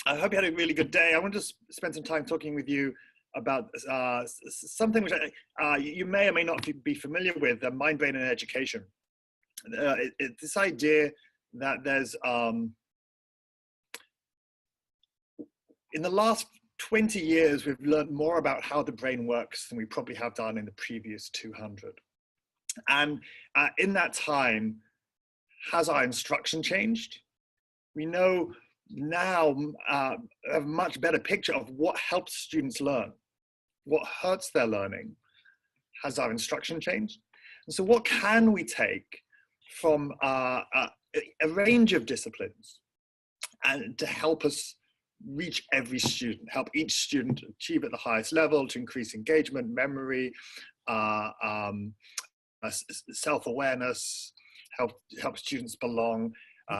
I hope you had a really good day. I want to spend some time talking with you about something which you may or may not be familiar with, mind, brain, and education. This idea that there's, in the last 20 years, we've learned more about how the brain works than we probably have done in the previous 200. And in that time, has our instruction changed? We know now a much better picture of what helps students learn, what hurts their learning. Has our instruction changed? And so what can we take from a range of disciplines and to help us reach every student, help each student achieve at the highest level, to increase engagement, memory, self-awareness, help students belong,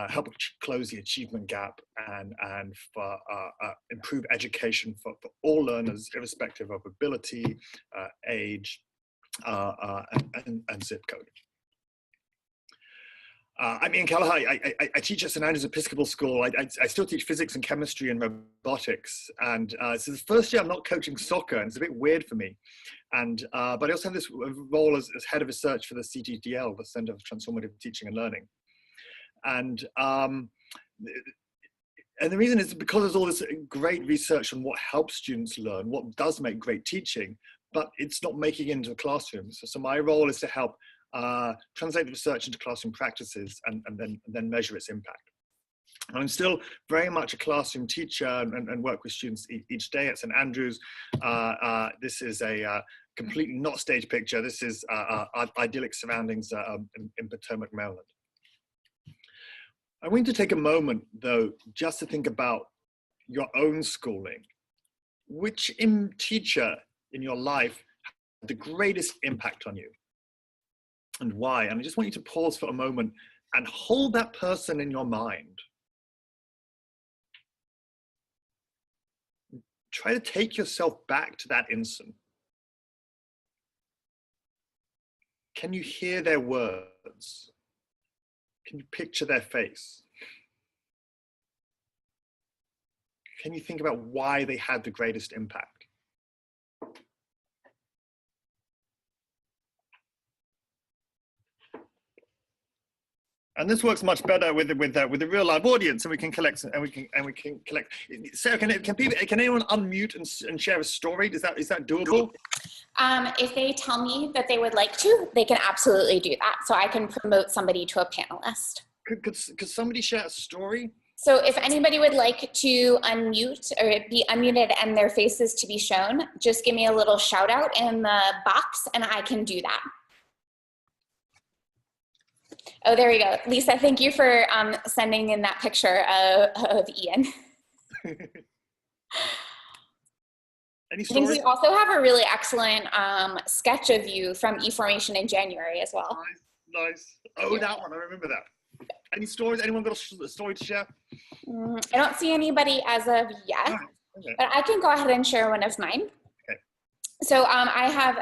help close the achievement gap, and improve education for all learners, irrespective of ability, age, and zip code. I'm in Kelleher. I teach at St. Andrew's Episcopal School. I still teach physics and chemistry and robotics. And so the first year I'm not coaching soccer, and it's a bit weird for me. And but I also have this role as head of research for the CTDL, the Center for Transformative Teaching and Learning. And the reason is because there's all this great research on what helps students learn, what does make great teaching, but it's not making it into the classroom. So my role is to help translate the research into classroom practices and then measure its impact. And I'm still very much a classroom teacher and work with students each day at St. Andrews. This is a completely not staged picture. This is idyllic surroundings in Potomac, Maryland. I want you to take a moment, though, just to think about your own schooling. Which teacher in your life had the greatest impact on you? And why? And I just want you to pause for a moment and hold that person in your mind. Try to take yourself back to that instant. Can you hear their words? Can you picture their face? Can you think about why they had the greatest impact? And this works much better with the real live audience, and we can collect. Sarah, can anyone unmute and share a story? Is that doable? If they tell me that they would like to, they can absolutely do that. So I can promote somebody to a panelist. Could somebody share a story? So if anybody would like to unmute or be unmuted and their faces to be shown, just give me a little shout out in the box and I can do that. Oh, there we go. Lisa, thank you for sending in that picture of Ian. Any stories? I think we also have a really excellent sketch of you from eFormation in January as well. Nice. Oh, that one, I remember that. Any stories? Anyone got a story to share? I don't see anybody as of yet, okay. But I can go ahead and share one of mine. Okay. So I have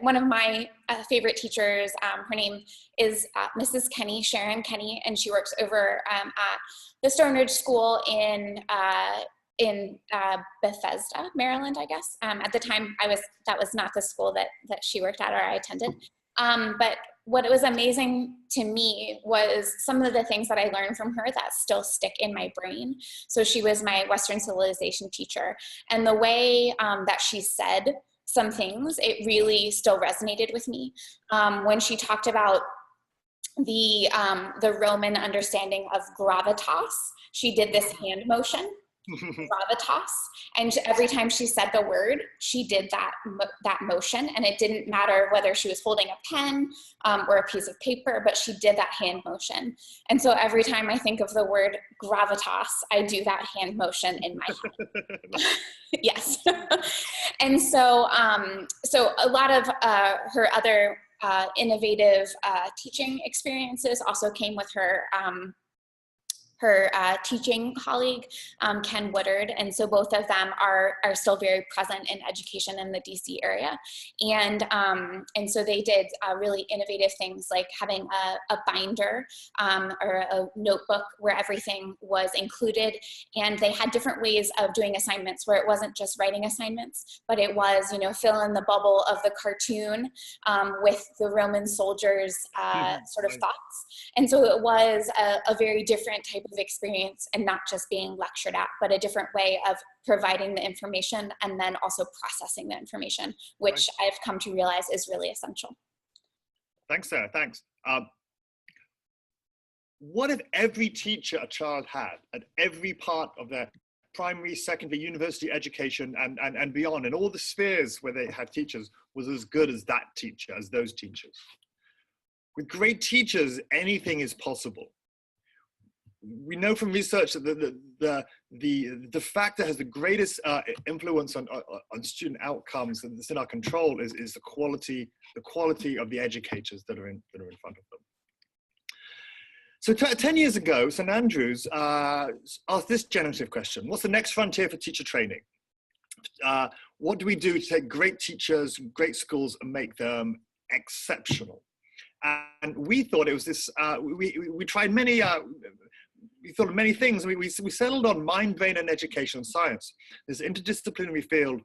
one of my favorite teachers. Her name is Mrs. Kenny, Sharon Kenny, and she works over at the Stonebridge School in Bethesda, Maryland, I guess. At the time, that was not the school that she worked at or I attended. But what was amazing to me was some of the things that I learned from her that still stick in my brain. So she was my Western civilization teacher, and the way that she said some things, it really still resonated with me. When she talked about the Roman understanding of gravitas, she did this hand motion. Gravitas, and every time she said the word, she did that motion, and it didn't matter whether she was holding a pen or a piece of paper, but she did that hand motion. And so every time I think of the word gravitas, I do that hand motion in my head. Yes. And so so a lot of her other innovative teaching experiences also came with her her teaching colleague, Ken Woodard. And so both of them are still very present in education in the DC area. And so they did really innovative things like having a binder or a notebook where everything was included. And they had different ways of doing assignments where it wasn't just writing assignments, but it was, you know, fill in the bubble of the cartoon with the Roman soldiers' sort of thoughts. And so it was a very different type of experience, and not just being lectured at, but a different way of providing the information and then also processing the information, which I've come to realize is really essential. Thanks, Sarah. Thanks. What if every teacher a child had at every part of their primary, secondary, university education and beyond, and all the spheres where they had teachers, was as good as that teacher, as those teachers? With great teachers, anything is possible. We know from research that the factor that has the greatest influence on student outcomes that's in our control is the quality of the educators that are in front of them. So 10 years ago, St Andrews asked this generative question: what's the next frontier for teacher training? What do we do to take great teachers, great schools, and make them exceptional? And we thought it was this, we tried many, we thought of many things. We settled on mind, brain, and education science, this interdisciplinary field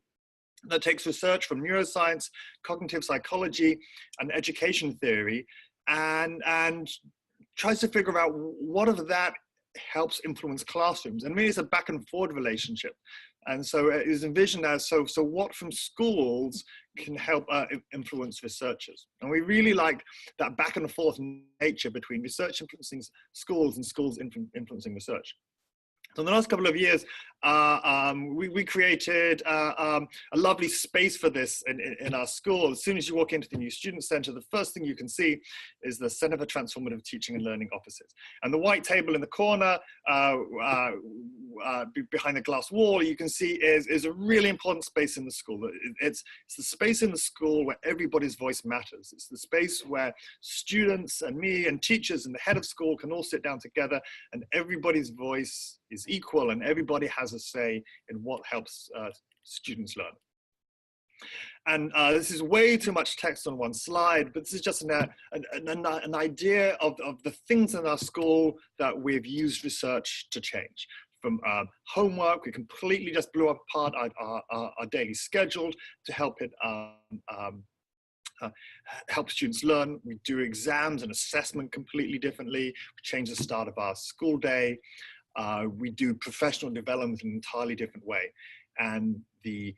that takes research from neuroscience, cognitive psychology, and education theory, and tries to figure out what of that helps influence classrooms. And really it's a back and forward relationship. And so it is envisioned as, so what from schools can help influence researchers? And we really like that back and forth nature between research influencing schools and schools influencing research. So in the last couple of years, we created a lovely space for this in our school. As soon as you walk into the new student center, the first thing you can see is the Center for Transformative Teaching and Learning offices. And the white table in the corner behind the glass wall, you can see is a really important space in the school. It's the space in the school where everybody's voice matters. It's the space where students and me and teachers and the head of school can all sit down together, and everybody's voice is equal, and everybody has a say in what helps students learn. And this is way too much text on one slide, but this is just an idea of the things in our school that we've used research to change. From homework, we completely just blew apart our daily schedule to help it help students learn. We do exams and assessment completely differently. We change the start of our school day. We do professional development in an entirely different way. And the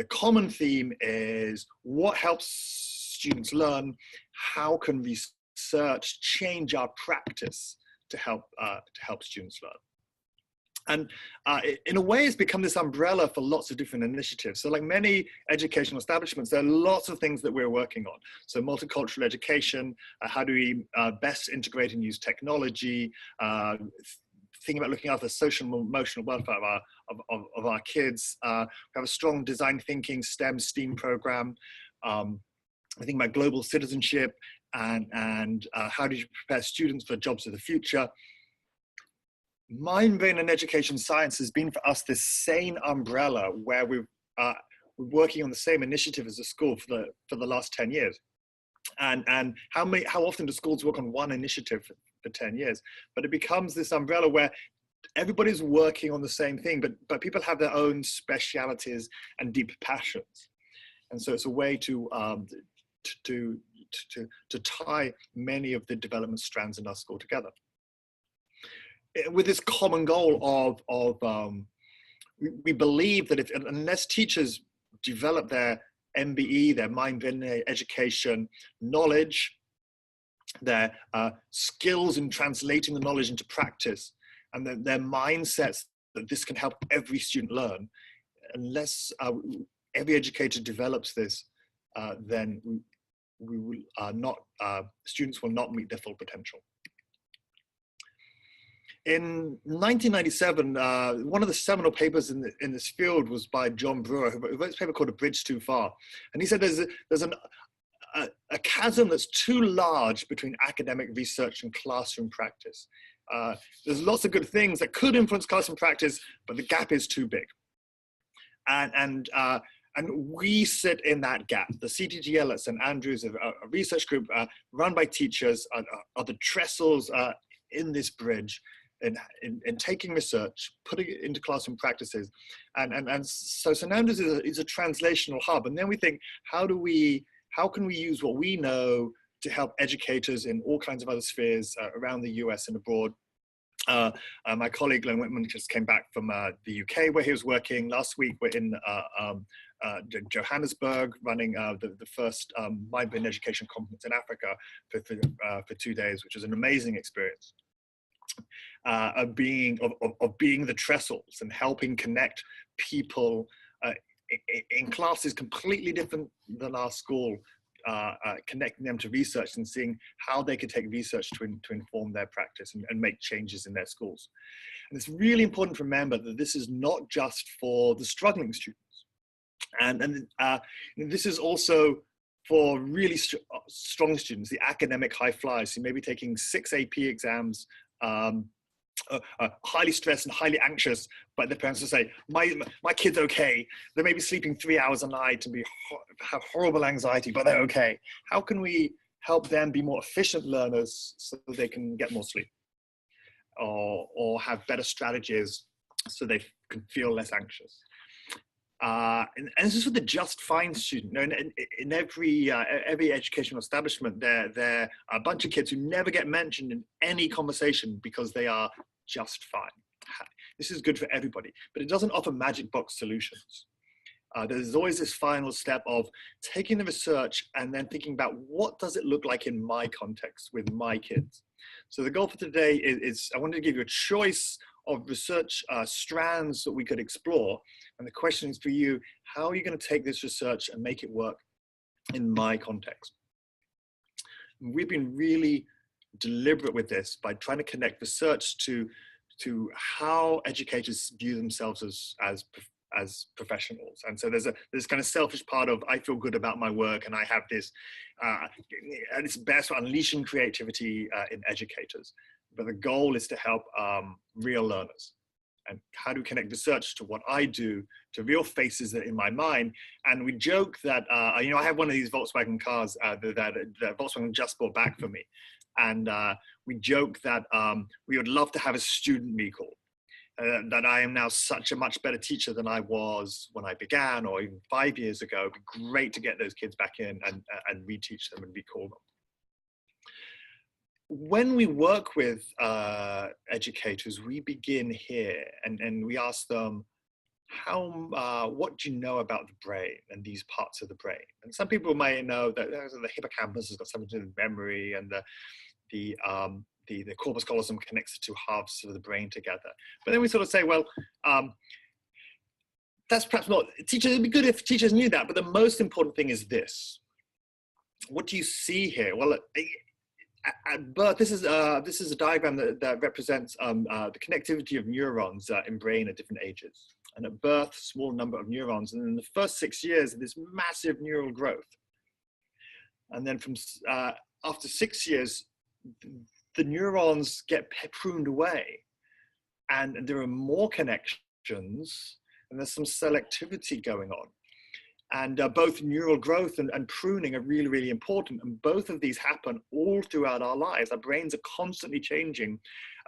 common theme is what helps students learn? How can research change our practice to help students learn? And in a way, it's become this umbrella for lots of different initiatives. So like many educational establishments, there are lots of things that we're working on. So multicultural education, how do we best integrate and use technology, thinking about looking after the social and emotional welfare of our kids. We have a strong design thinking STEM program. I think about global citizenship and how do you prepare students for jobs of the future. Mind, brain, and education science has been for us this same umbrella where we're working on the same initiative as a school for the last 10 years. And how often do schools work on one initiative for 10 years? But it becomes this umbrella where everybody's working on the same thing, but people have their own specialities and deep passions. And so it's a way to tie many of the development strands in our school together, with this common goal of we believe that unless teachers develop their MBE, their mind, brain, education knowledge, their skills in translating the knowledge into practice, and their mindsets that this can help every student learn, unless every educator develops this, then we will students will not meet their full potential. In 1997, one of the seminal papers in this field was by John Brewer, who wrote this paper called A Bridge Too Far. And he said there's a chasm that's too large between academic research and classroom practice. There's lots of good things that could influence classroom practice, but the gap is too big. And we sit in that gap. The CTGL at St. Andrews, a research group run by teachers, are the trestles in this bridge, in taking research, putting it into classroom practices. And so St. Andrews is a translational hub. And then we think, how can we use what we know to help educators in all kinds of other spheres around the US and abroad? My colleague Glenn Whitman just came back from the UK where he was working. Last week we're in Johannesburg running the first mind-body education conference in Africa for 2 days, which was an amazing experience. Of being the trestles and helping connect people in classes completely different than our school, connecting them to research and seeing how they could take research to inform their practice and make changes in their schools. And it's really important to remember that this is not just for the struggling students. And this is also for really strong students, the academic high flyers who may be taking 6 AP exams, highly stressed and highly anxious, but their parents will say, my kid's okay. They may be sleeping 3 hours a night and have horrible anxiety, but they're okay. How can we help them be more efficient learners so that they can get more sleep? Or have better strategies so they can feel less anxious? And this is for the just fine student. In every educational establishment, there are a bunch of kids who never get mentioned in any conversation because they are just fine. This is good for everybody, but it doesn't offer magic box solutions. There's always this final step of taking the research and then thinking about what does it look like in my context with my kids. So the goal for today is I wanted to give you a choice of research strands that we could explore. And the question is for you, how are you going to take this research and make it work in my context? And we've been really deliberate with this by trying to connect research to how educators view themselves as professionals. And so there's this kind of selfish part of, I feel good about my work and I have this, and it's best for unleashing creativity in educators. But the goal is to help real learners. And how do we connect research to what I do, to real faces that are in my mind? And we joke that, I have one of these Volkswagen cars that Volkswagen just bought back for me. And we joke that we would love to have a student recall. That I am now such a much better teacher than I was when I began, or even 5 years ago. It'd be great to get those kids back in and reteach them and recall them. When we work with educators, we begin here and we ask them, what do you know about the brain and these parts of the brain? And some people may know that the hippocampus has got something to do with memory, and the corpus callosum connects the two halves of the brain together. But then we sort of say, well, that's perhaps not, it'd be good if teachers knew that, but the most important thing is this. What do you see here? Well, at birth, this is a diagram that represents the connectivity of neurons in brain at different ages. And at birth, small number of neurons. And in the first 6 years, this massive neural growth. And then from after 6 years, the neurons get pruned away. And there are more connections, and there's some selectivity going on. And both neural growth and pruning are really, really important. And both of these happen all throughout our lives. Our brains are constantly changing.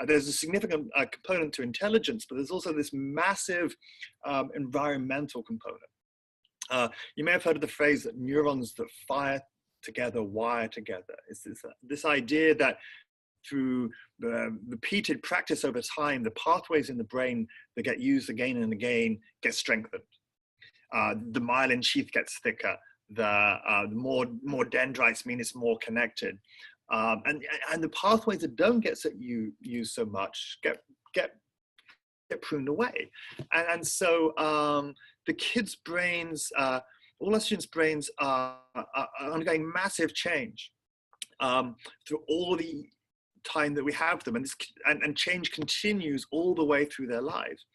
There's a significant component to intelligence, but there's also this massive environmental component. You may have heard of the phrase that neurons that fire together wire together. It's this idea that through the repeated practice over time, the pathways in the brain that get used again and again get strengthened. The myelin sheath gets thicker, the more dendrites mean it's more connected. And the pathways that don't get used so much get pruned away. And so the kids' brains, all our students' brains are undergoing massive change through all the time that we have them. And change continues all the way through their lives.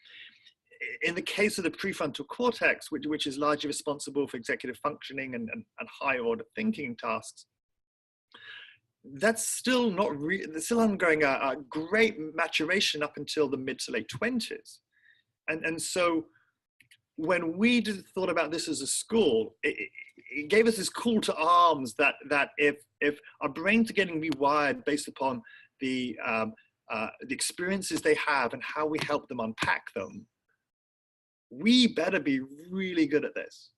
In the case of the prefrontal cortex, which is largely responsible for executive functioning and higher order thinking tasks, that's still not they're still undergoing a great maturation up until the mid to late 20s. And so when we thought about this as a school, it gave us this call to arms that if our brains are getting rewired based upon the experiences they have and how we help them unpack them, we better be really good at this.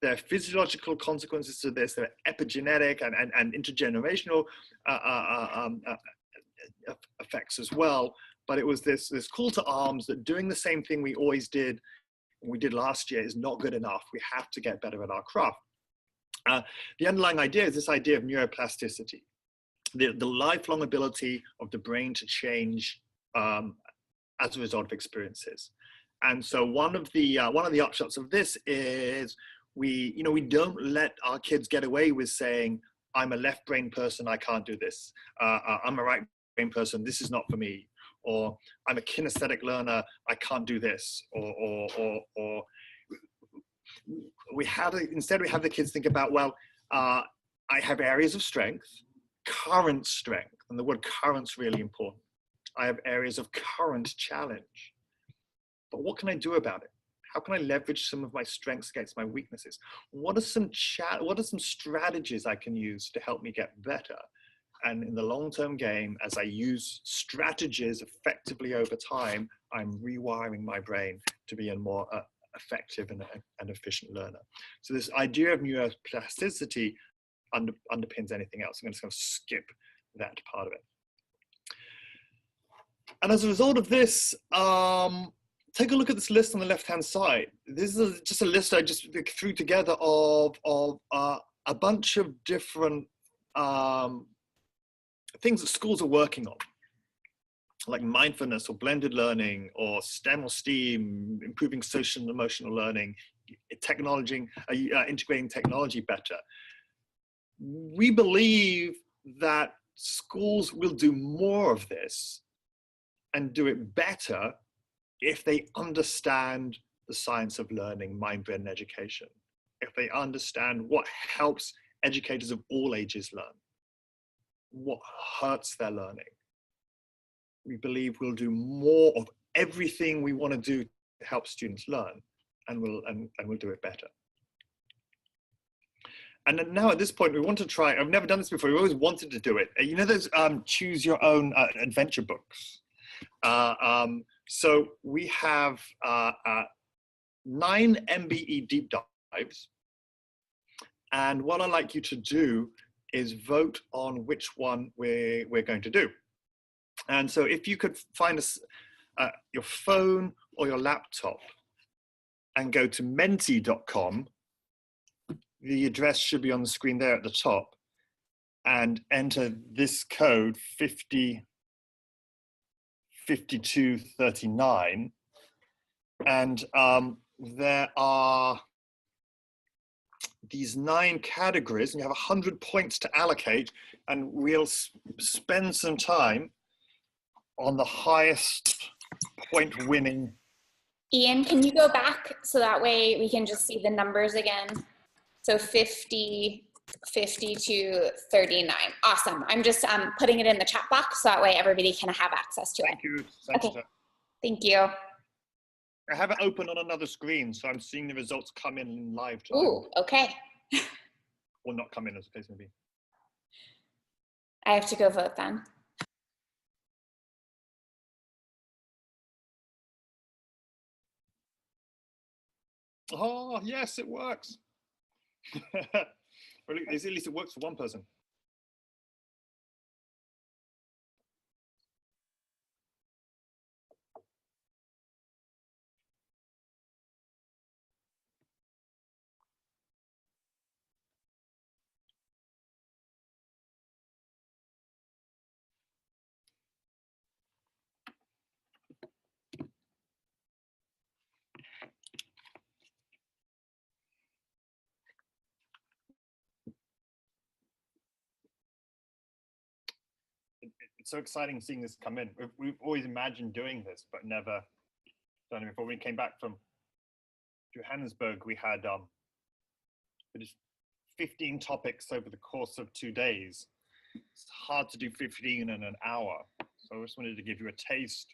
There are physiological consequences to this. There are epigenetic and intergenerational effects as well. But it was this call to arms that doing the same thing we always did, we did last year, is not good enough. We have to get better at our craft. The underlying idea is this idea of neuroplasticity, the lifelong ability of the brain to change as a result of experiences. And so one of the upshots of this is we don't let our kids get away with saying, I'm a left brain person, I can't do this. I'm a right brain person, this is not for me. Or I'm a kinesthetic learner, I can't do this. Or instead we have the kids think about, well, I have areas of strength, current strength, and the word current's really important. I have areas of current challenge, but what can I do about it? How can I leverage some of my strengths against my weaknesses? What are some strategies I can use to help me get better? And in the long-term game, as I use strategies effectively over time, I'm rewiring my brain to be a more effective and efficient learner. So this idea of neuroplasticity underpins anything else. I'm just going to skip that part of it. And as a result of this, take a look at this list on the left-hand side. This is just a list I just threw together of a bunch of different things that schools are working on, like mindfulness or blended learning or STEM or STEAM, improving social and emotional learning, integrating technology better. We believe that schools will do more of this and do it better if they understand the science of learning, mind-brain education, if they understand what helps educators of all ages learn, what hurts their learning. We believe we'll do more of everything we want to do to help students learn, and we'll do it better. And then now at this point, we want to try, I've never done this before, we always wanted to do it. You know those choose your own adventure books? So we have 9 MBE deep dives. And what I'd like you to do is vote on which one we're going to do. And so if you could find your phone or your laptop and go to menti.com, the address should be on the screen there at the top, and enter this code 505239. And there are these 9 categories, and you have 100 points to allocate, and we'll spend some time on the highest point winning. Ian, can you go back so that way we can just see the numbers again? So 50, 52, 39. Awesome. I'm just putting it in the chat box so that way everybody can have access to it. Thank you. Okay. Thank you. I have it open on another screen, so I'm seeing the results come in live time. Ooh, okay. Or not come in, as the case may be. I have to go vote then. Oh, yes, it works. Or at least it works for one person. It's so exciting seeing this come in. We've always imagined doing this, but never done it before. When we came back from Johannesburg, we had just 15 topics over the course of 2 days. It's hard to do 15 in an hour. So I just wanted to give you a taste.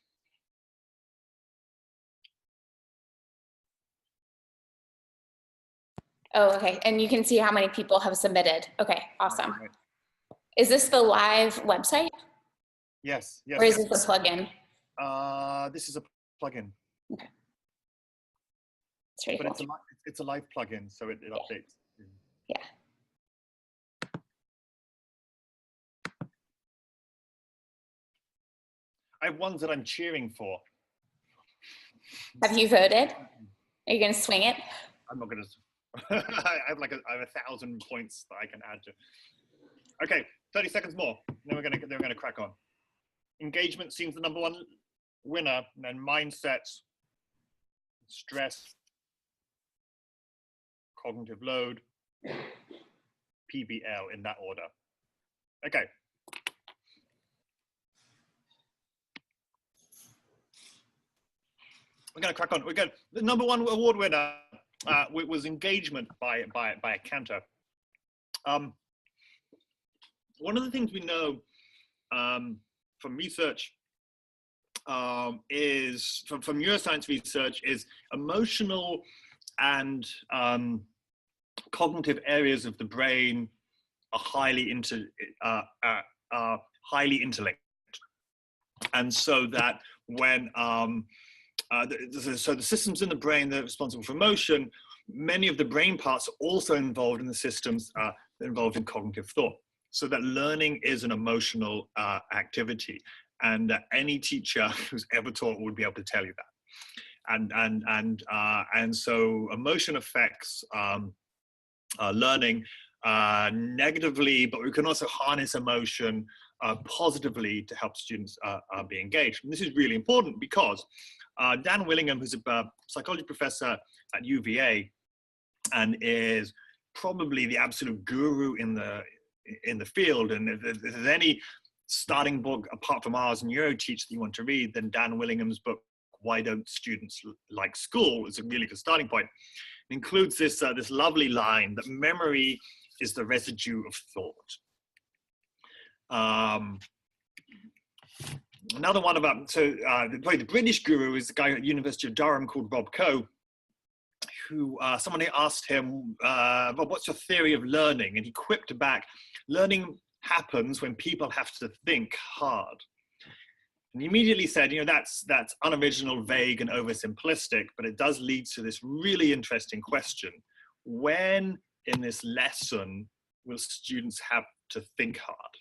Oh, okay. And you can see how many people have submitted. Okay, awesome. Right. Is this the live website? Yes, yes. Or is this a plugin? This is a plugin. Okay. It's pretty But cool. it's a live plugin, so it updates. Yeah. I have ones that I'm cheering for. Have you voted? Are you going to swing it? I'm not going to. I have 1,000 points that I can add to. Okay, 30 seconds more. Then we're going to crack on. Engagement seems the #1 winner, and then mindsets, stress, cognitive load, PBL in that order. Okay. We're going to crack on. We're good. The #1 award winner was engagement by a canter. One of the things we know from research is from neuroscience research is emotional and cognitive areas of the brain are highly interlinked, and so that when so the systems in the brain that are responsible for emotion, many of the brain parts are also involved in the systems involved in cognitive thought. So that learning is an emotional activity, and any teacher who's ever taught would be able to tell you that. And so emotion affects learning negatively, but we can also harness emotion positively to help students be engaged. And this is really important because Dan Willingham, who's a psychology professor at UVA and is probably the absolute guru in the field, and if there's any starting book apart from ours, Neuroteach, that you want to read, then Dan Willingham's book, Why Don't Students Like School, is a really good starting point. It includes this lovely line that memory is the residue of thought. Another one about, the British guru is the guy at the University of Durham called Rob Coe, who someone asked him, Rob, what's your theory of learning? And he quipped back, learning happens when people have to think hard. And he immediately said, that's unoriginal, vague, and oversimplistic, but it does lead to this really interesting question. When in this lesson will students have to think hard?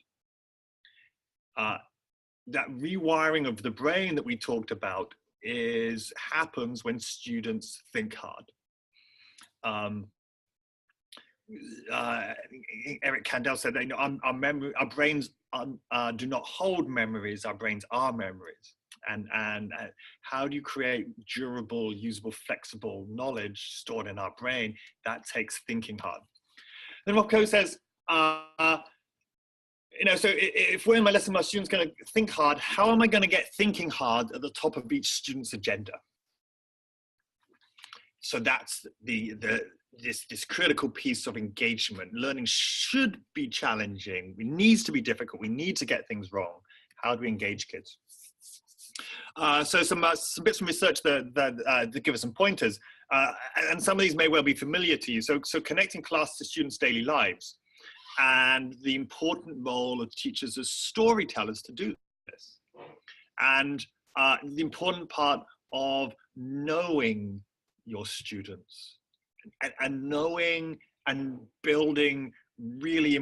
That rewiring of the brain that we talked about happens when students think hard. Eric Kandel said that our brains do not hold memories, our brains are memories. And how do you create durable, usable, flexible knowledge stored in our brain? That takes thinking hard. Then Rob Coe says, so if we're in my lesson, my student's going to think hard, how am I going to get thinking hard at the top of each student's agenda? So that's this critical piece of engagement. Learning should be challenging. It needs to be difficult. We need to get things wrong. How do we engage kids? So some bits from research that give us some pointers. And some of these may well be familiar to you. So connecting class to students' daily lives, and the important role of teachers as storytellers to do this. And the important part of knowing your students and knowing and building really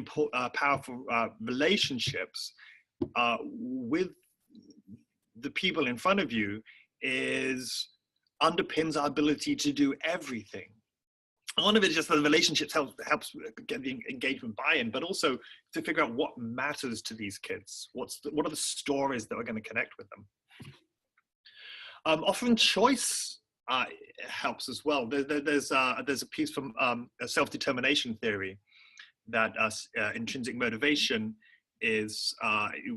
powerful relationships with the people in front of you underpins our ability to do everything. One of it is just that the relationships helps get the engagement buy-in, but also to figure out what matters to these kids. What are the stories that are going to connect with them? Offering choice helps as well. There's a piece from self-determination theory that intrinsic motivation is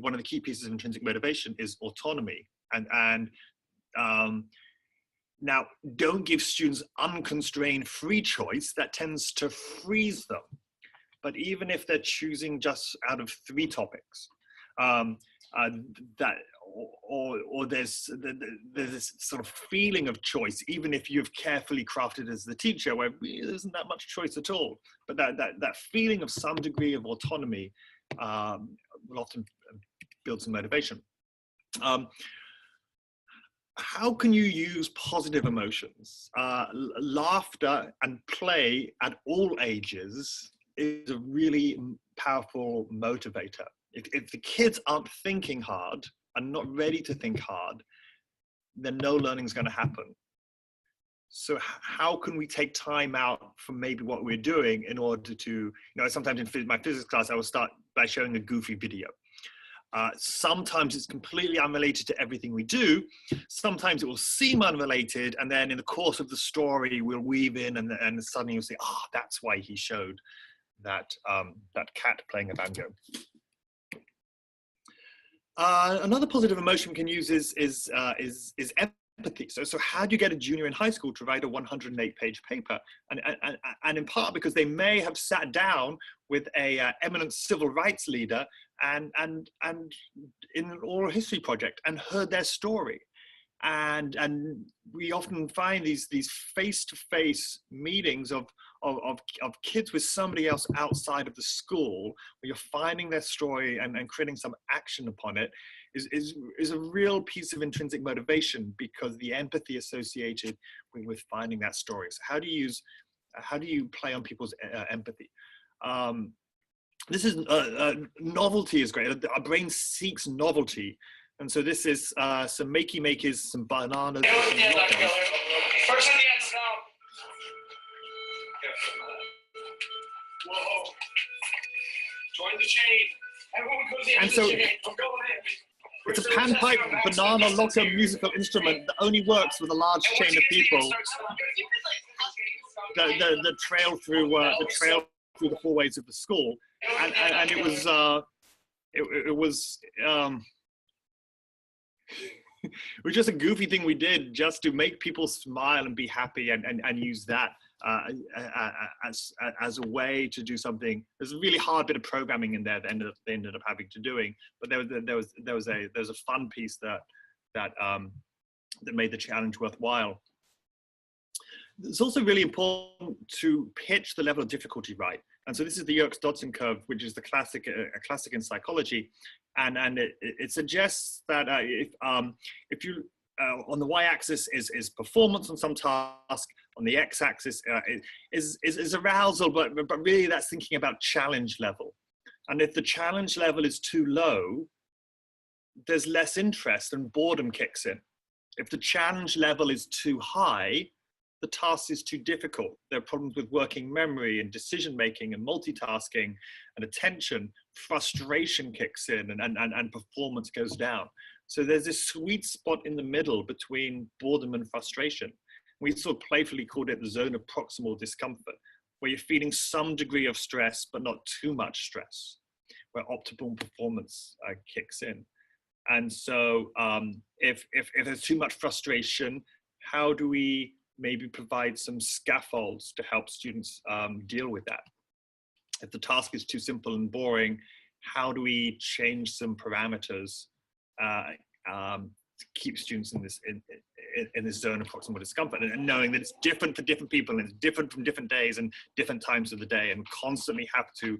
one of the key pieces of intrinsic motivation is autonomy. And now, don't give students unconstrained free choice. That tends to freeze them. but even if they're choosing just out of 3 topics, that or there's this sort of feeling of choice, even if you've carefully crafted as the teacher, where really there isn't that much choice at all. But that feeling of some degree of autonomy will often build some motivation. How can you use positive emotions? Laughter and play at all ages is a really powerful motivator. If the kids aren't thinking hard and not ready to think hard, then no learning is going to happen. So how can we take time out from maybe what we're doing in order to, sometimes in my physics class, I will start by showing a goofy video. Sometimes it's completely unrelated to everything we do. Sometimes it will seem unrelated, and then in the course of the story, we'll weave in, and suddenly you'll say, that's why he showed that cat playing a banjo. Another positive emotion we can use is empathy. So how do you get a junior in high school to write a 108-page paper? And in part because they may have sat down with a eminent civil rights leader and in an oral history project and heard their story. And we often find these face-to-face meetings of kids with somebody else outside of the school, where you're finding their story and creating some action upon it, is a real piece of intrinsic motivation, because the empathy associated with finding that story. So how do you play on people's empathy? This is novelty is great. Our brain seeks novelty. And so this is some makey, some bananas. First on the end, stop. Whoa. Join the chain. Everyone goes in. And so I'm going in. It's a panpipe banana locker musical instrument that only works with a large chain of people that trail through the hallways of the school. And it was it was just a goofy thing we did just to make people smile and be happy, and use that as a way to do something. There's a really hard bit of programming in there that they ended up having to doing, but there was a fun piece that made the challenge worthwhile. It's also really important to pitch the level of difficulty right. And so this is the Yerkes-Dodson curve, which is a classic in psychology, and it suggests that if you on the y-axis is performance on some task, on the x-axis is arousal, but really that's thinking about challenge level. And if the challenge level is too low, there's less interest and boredom kicks in. If the challenge level is too high, the task is too difficult. There are problems with working memory and decision-making and multitasking and attention. Frustration kicks in and performance goes down. So there's this sweet spot in the middle between boredom and frustration. We sort of playfully called it the zone of proximal discomfort, where you're feeling some degree of stress, but not too much stress, where optimal performance kicks in. And so if there's too much frustration, how do we maybe provide some scaffolds to help students deal with that? If the task is too simple and boring, how do we change some parameters to keep students in this zone of proximal discomfort, and knowing that it's different for different people, and it's different from different days and different times of the day, and constantly have to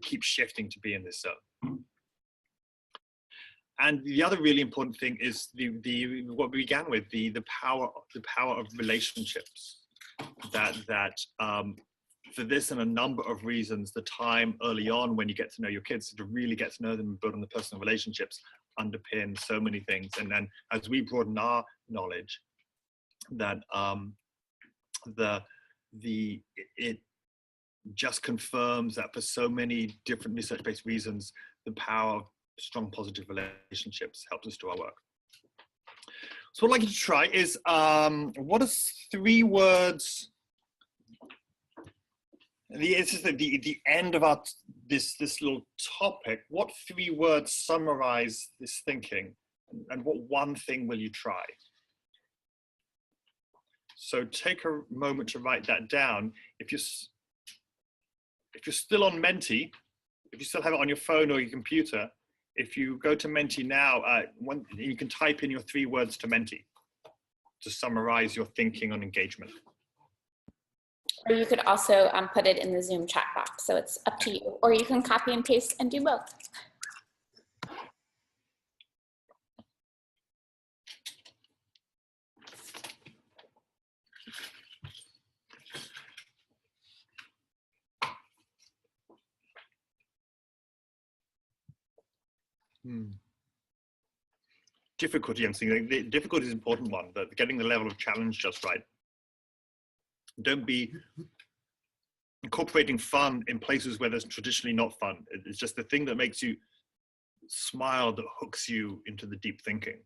keep shifting to be in this zone. And the other really important thing is what we began with, the power of relationships. That for this and a number of reasons, the time early on when you get to know your kids, to really get to know them and build on the personal relationships, underpin so many things. And then as we broaden our knowledge, that it just confirms that for so many different research-based reasons, the power of strong positive relationships helps us do our work. So what I'd like you to try is, what are 3 words? This is the end of our this little topic. What 3 words summarize this thinking, and what one thing will you try? So take a moment to write that down. if you're still on Menti, if you still have it on your phone or your computer, if you go to Menti now, you can type in your 3 words to Menti to summarize your thinking on engagement. Or you could also put it in the Zoom chat box, so it's up to you. Or you can copy and paste and do both. Difficulty, I'm saying the difficulty is an important one, but getting the level of challenge just right. Don't be incorporating fun in places where there's traditionally not fun. It's just the thing that makes you smile that hooks you into the deep thinking.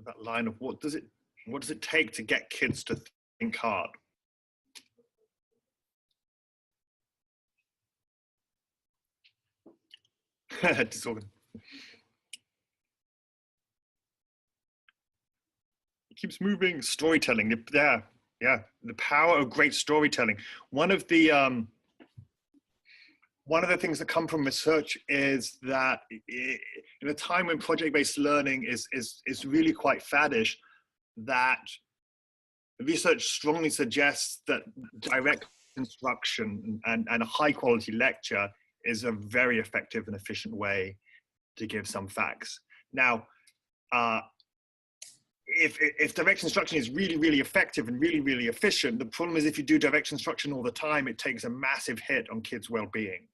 That line of what does it take to get kids to think hard? Disorgan. It keeps moving. Storytelling. Yeah. The power of great storytelling. One of the things that come from research is that in a time when project-based learning is really quite faddish, that research strongly suggests that direct instruction and a high-quality lecture is a very effective and efficient way to give some facts. Now, if direct instruction is really, really effective and really, really efficient, the problem is if you do direct instruction all the time, it takes a massive hit on kids' well-being.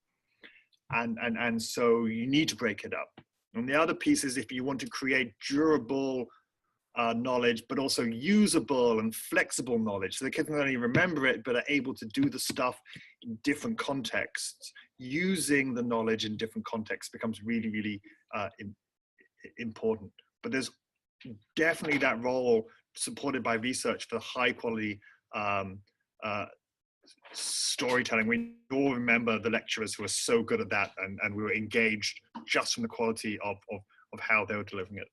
And so you need to break it up. And the other piece is if you want to create durable knowledge, but also usable and flexible knowledge. So the kids not only remember it, but are able to do the stuff in different contexts. Using the knowledge in different contexts becomes really, really important. But there's definitely that role supported by research for high quality storytelling. We all remember the lecturers who were so good at that, and we were engaged just from the quality of how they were delivering it.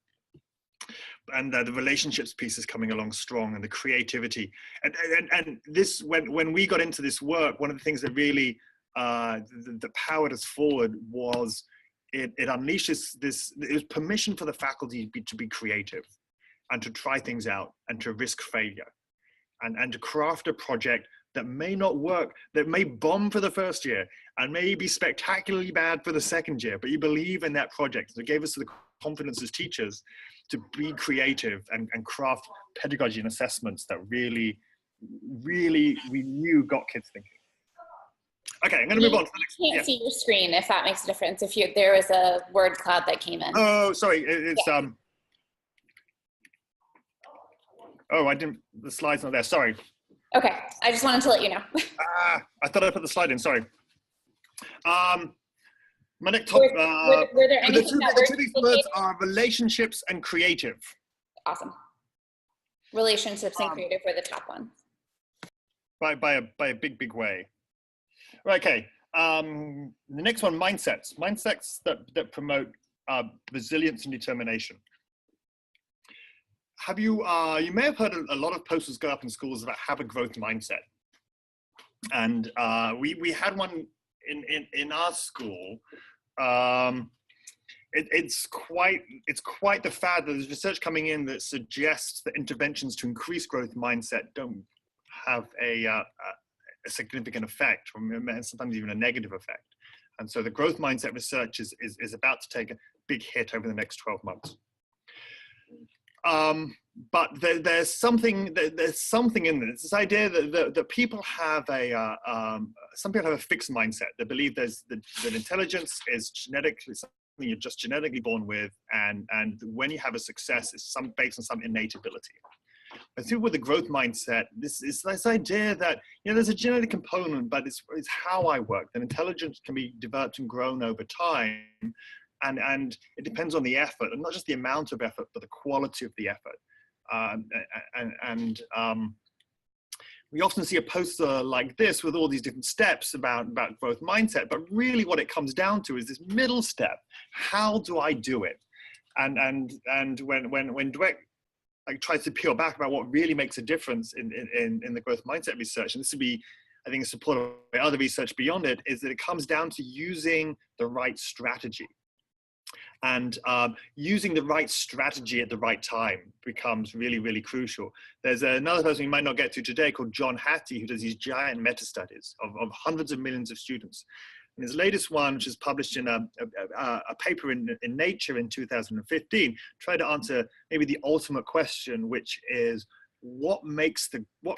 And the relationships piece is coming along strong, and the creativity. And this, when we got into this work, one of the things that really that powered us forward was it unleashes this. It was permission for the faculty to be creative and to try things out and to risk failure and to craft a project that may not work, that may bomb for the first year and may be spectacularly bad for the second year, but you believe in that project. So it gave us the confidence as teachers to be creative and craft pedagogy and assessments that really, really we knew got kids thinking. Okay, I'm going to move on to the next. I can't see your screen if that makes a difference. If there was a word cloud that came in. Oh, sorry, it's oh, I didn't. The slide's not there. Sorry. Okay, I just wanted to let you know. I thought I put the slide in. Sorry. My next topic. Were there anything the two these words are relationships and creative. Awesome. Relationships and creative were the top ones. By a big way. Right, okay. The next one, mindsets. Mindsets that promote resilience and determination. Have you, you may have heard a lot of posters go up in schools about have a growth mindset. And we had one in our school. It's quite the fad. There's research coming in that suggests that interventions to increase growth mindset don't have a significant effect, or sometimes even a negative effect. And so the growth mindset research is about to take a big hit over the next 12 months. But there's something in this. This idea that people have some people have a fixed mindset. They believe that intelligence is genetically something you're just genetically born with, and when you have a success, it's based on some innate ability. I think with the growth mindset, this idea that there's a genetic component, but it's how I work. That intelligence can be developed and grown over time. And it depends on the effort, and not just the amount of effort, but the quality of the effort. We often see a poster like this with all these different steps about growth mindset, but really what it comes down to is this middle step. How do I do it? And when direct like tries to peel back about what really makes a difference in the growth mindset research. And this would be, I think, supported by other research beyond it, is that it comes down to using the right strategy. And using the right strategy at the right time becomes really, really crucial. There's another person we might not get to today called John Hattie, who does these giant meta-studies of hundreds of millions of students. And his latest one, which is published in a paper in Nature in 2015, tried to answer maybe the ultimate question, which is what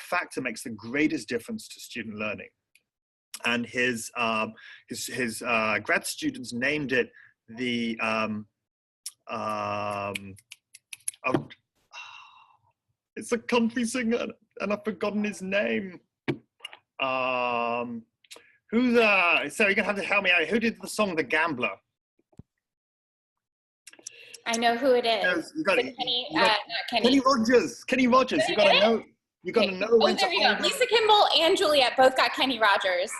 factor makes the greatest difference to student learning? And his grad students named it the it's a country singer and I've forgotten his name. Who's so you're gonna have to help me out. Who did the song The Gambler? I know who it is. Not Kenny Rogers. Kenny Rogers. You gotta know. You gotta know when to hold them. Lisa Kimball and Juliet both got Kenny Rogers.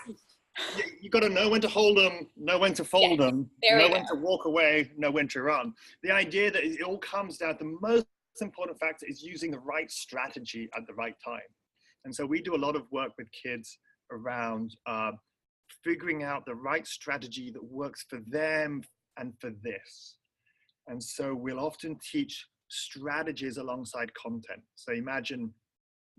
You got to know when to hold them, know when to fold them, know when to walk away, know when to run. The idea that it all comes down, the most important factor is using the right strategy at the right time. And so we do a lot of work with kids around figuring out the right strategy that works for them and for this. And so we'll often teach strategies alongside content. So imagine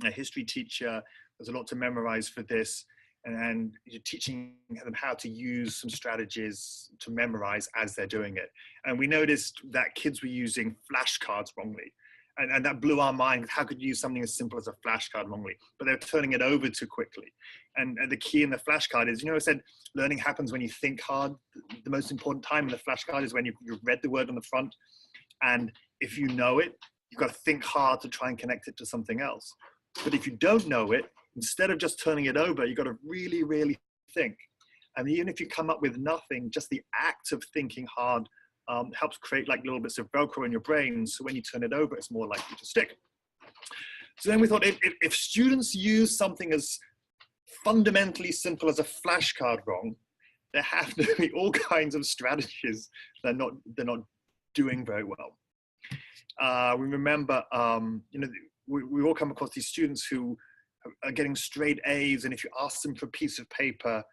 a history teacher, there's a lot to memorize for this, and you're teaching them how to use some strategies to memorize as they're doing it. And we noticed that kids were using flashcards wrongly. And that blew our mind. How could you use something as simple as a flashcard wrongly? But they're turning it over too quickly. And the key in the flashcard is, I said, learning happens when you think hard. The most important time in the flashcard is when you've read the word on the front. And if you know it, you've got to think hard to try and connect it to something else. But if you don't know it, instead of just turning it over, you've got to really, really think. And even if you come up with nothing, just the act of thinking hard helps create like little bits of Velcro in your brain. So when you turn it over, it's more likely to stick. So then we thought if students use something as fundamentally simple as a flashcard wrong, there have to be all kinds of strategies they're not doing very well. We remember, we all come across these students who are getting straight A's, and if you ask them for a piece of paper,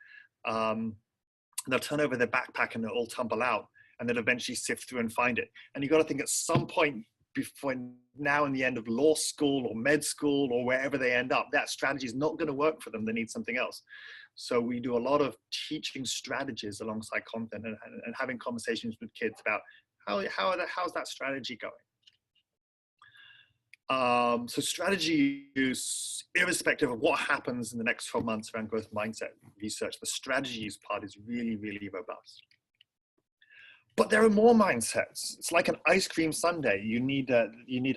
they'll turn over their backpack and it'll all tumble out, and they'll eventually sift through and find it. And you've got to think at some point before now and the end of law school or med school or wherever they end up, that strategy is not going to work for them. They need something else. So we do a lot of teaching strategies alongside content and having conversations with kids about how's that strategy going. So strategy use, irrespective of what happens in the next 12 months around growth mindset research, the strategy use part is really, really robust. But there are more mindsets. It's like an ice cream sundae. You need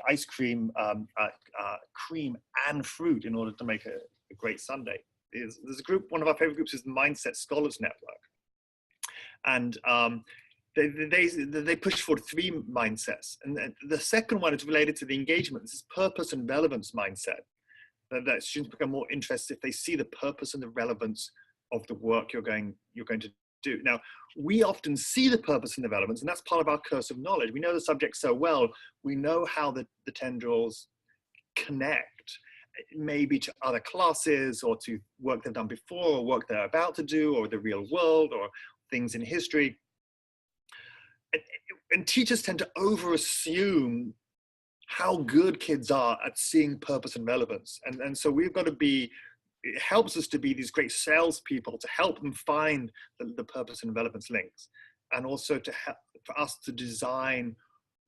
ice cream, cream and fruit in order to make a great sundae. There's a group, one of our favorite groups is the Mindset Scholars Network. And they push forward 3 mindsets. And the second one is related to the engagement. This is purpose and relevance mindset. That students become more interested if they see the purpose and the relevance of the work you're going to do. Now, we often see the purpose and the relevance, and that's part of our curse of knowledge. We know the subject so well, we know how the tendrils connect, maybe to other classes or to work they've done before or work they're about to do or the real world or things in history. And teachers tend to over-assume how good kids are at seeing purpose and relevance. And so we've got to be, it helps us to be these great salespeople to help them find the purpose and relevance links, and also to help for us to design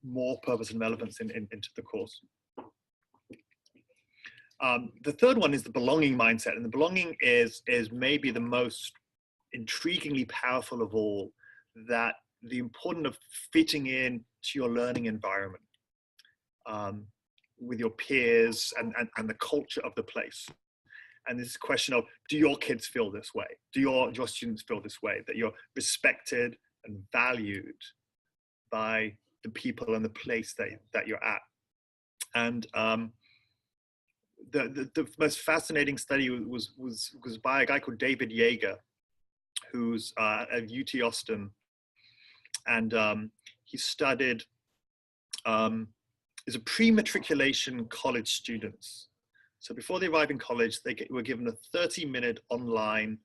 more purpose and relevance into the course. The third one is the belonging mindset, and the belonging is maybe the most intriguingly powerful of all, that the importance of fitting in to your learning environment with your peers and the culture of the place. And this question of, do your kids feel this way? Do your students feel this way? That you're respected and valued by the people and the place that you're at. And the most fascinating study was by a guy called David Yeager, who's at UT Austin. And he studied is a pre-matriculation college students. So before they arrive in college, were given a 30-minute online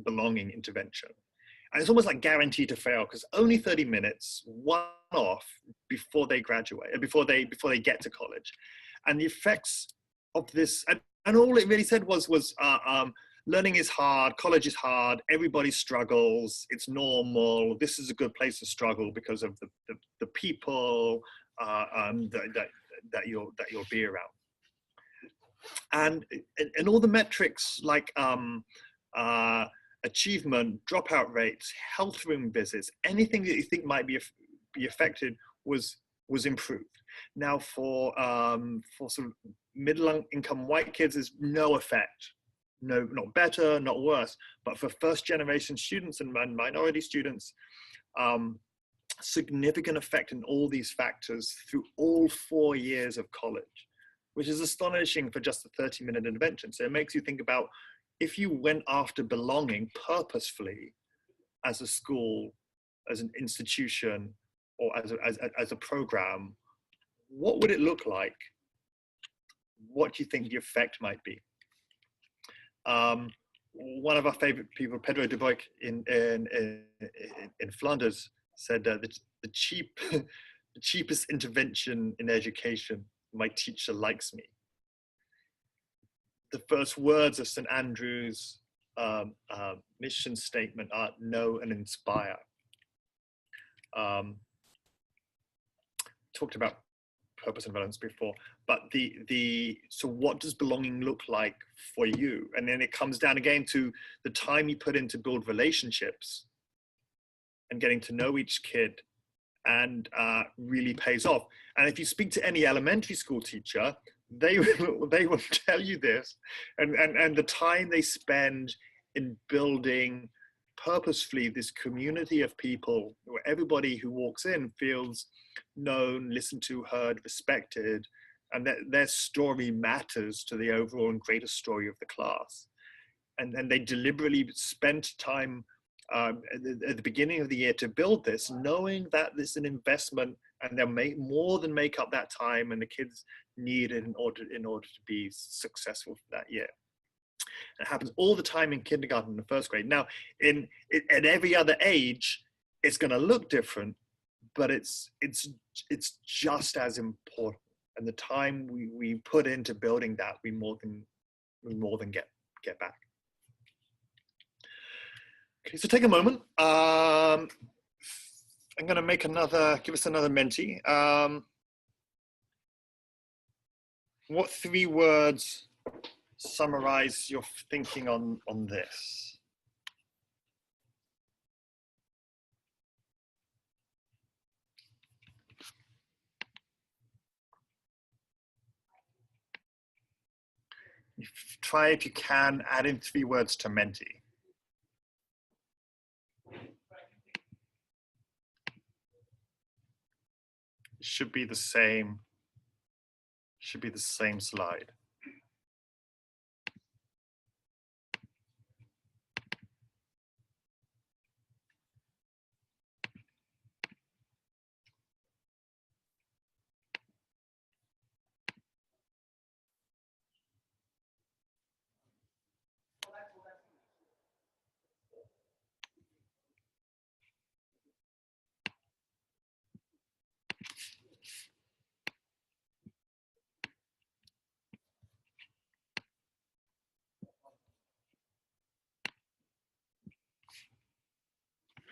belonging intervention. And it's almost like guaranteed to fail, because only 30 minutes, one off, before they graduate, before they get to college. And the effects of this, and all it really said was learning is hard, college is hard, everybody struggles, it's normal, this is a good place to struggle because of the people that you'll be around. And all the metrics like achievement, dropout rates, health room visits, anything that you think might be affected was improved. Now for sort of middle income white kids, there's no effect. No, not better, not worse, but for first generation students and minority students, significant effect in all these factors through all 4 years of college, which is astonishing for just a 30-minute intervention. So it makes you think about, if you went after belonging purposefully as a school, as an institution, or as a program, what would it look like? What do you think the effect might be? One of our favorite people, Pedro de Boic in Flanders, said that the cheapest intervention in education, my teacher likes me. The first words of St. Andrew's mission statement are know and inspire. Talked about purpose and relevance before, but so what does belonging look like for you? And then it comes down again to the time you put in to build relationships and getting to know each kid, and really pays off. And if you speak to any elementary school teacher, they will tell you this, and the time they spend in building purposefully this community of people where everybody who walks in feels known, listened to, heard, respected, and that their story matters to the overall and greater story of the class. And they deliberately spent time at the beginning of the year to build this, knowing that this is an investment, and they'll more than make up that time, and the kids need it in order to be successful for that year. It happens all the time in kindergarten and the first grade. Now, at every other age, it's going to look different, but it's just as important. And the time we put into building that, we more than get back. Okay, so take a moment. I'm going to give us another Menti. What 3 words summarize your thinking on this? Try, if you can, add in 3 words to Menti. Should be the same slide.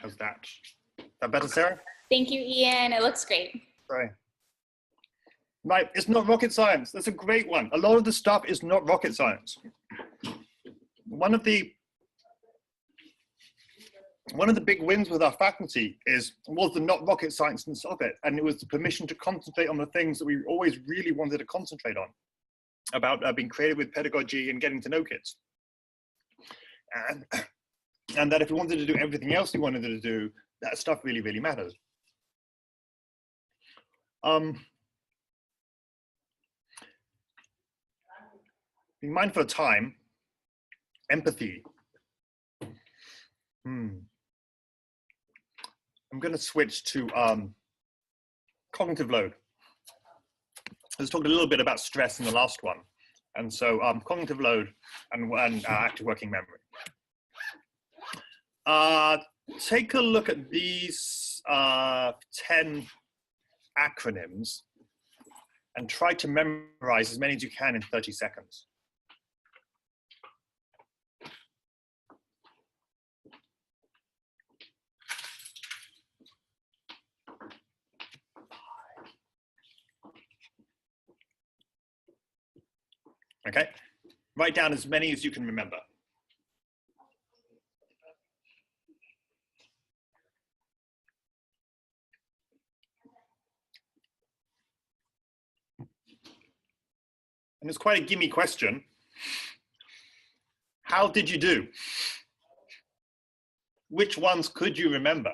How's that? Is that better, Sarah? Thank you, Ian. It looks great. Sorry. Right, it's not rocket science. That's a great one. A lot of the stuff is not rocket science. One of the big wins with our faculty was the not rocket science of it, and it was the permission to concentrate on the things that we always really wanted to concentrate on, about being creative with pedagogy and getting to know kids. And that if we wanted to do everything else we wanted to do, that stuff really, really matters. Being mindful of time, empathy. I'm going to switch to cognitive load. I was talking a little bit about stress in the last one. And so cognitive load and active working memory. Take a look at these 10 acronyms and try to memorize as many as you can in 30 seconds. Okay, write down as many as you can remember. And it's quite a gimme question. How did you do? Which ones could you remember?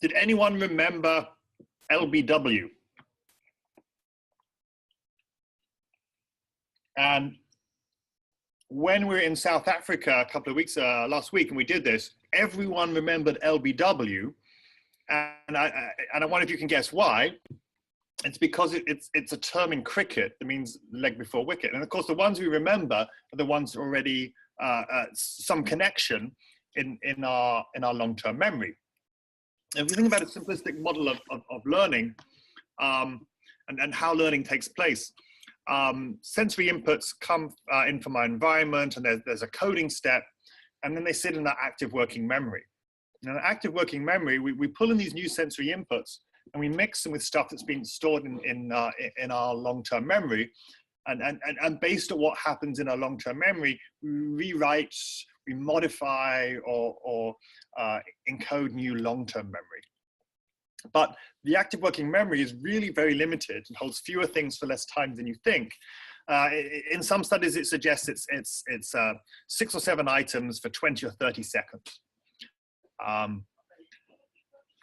Did anyone remember LBW? And when we were in South Africa a couple of weeks, last week, and we did this, everyone remembered LBW. And I wonder if you can guess why. It's because it's a term in cricket that means leg before wicket. And of course, the ones we remember are the ones already some connection in our long-term memory. And if you think about a simplistic model of learning and how learning takes place, sensory inputs come in from our environment, and there's a coding step, and then they sit in that active working memory. Now, active working memory, we pull in these new sensory inputs, and we mix them with stuff that's been stored in our long-term memory, and based on what happens in our long-term memory, we rewrite, we modify, or encode new long-term memory. But the active working memory is really very limited and holds fewer things for less time than you think. In some studies, it suggests it's 6 or 7 items for 20 or 30 seconds.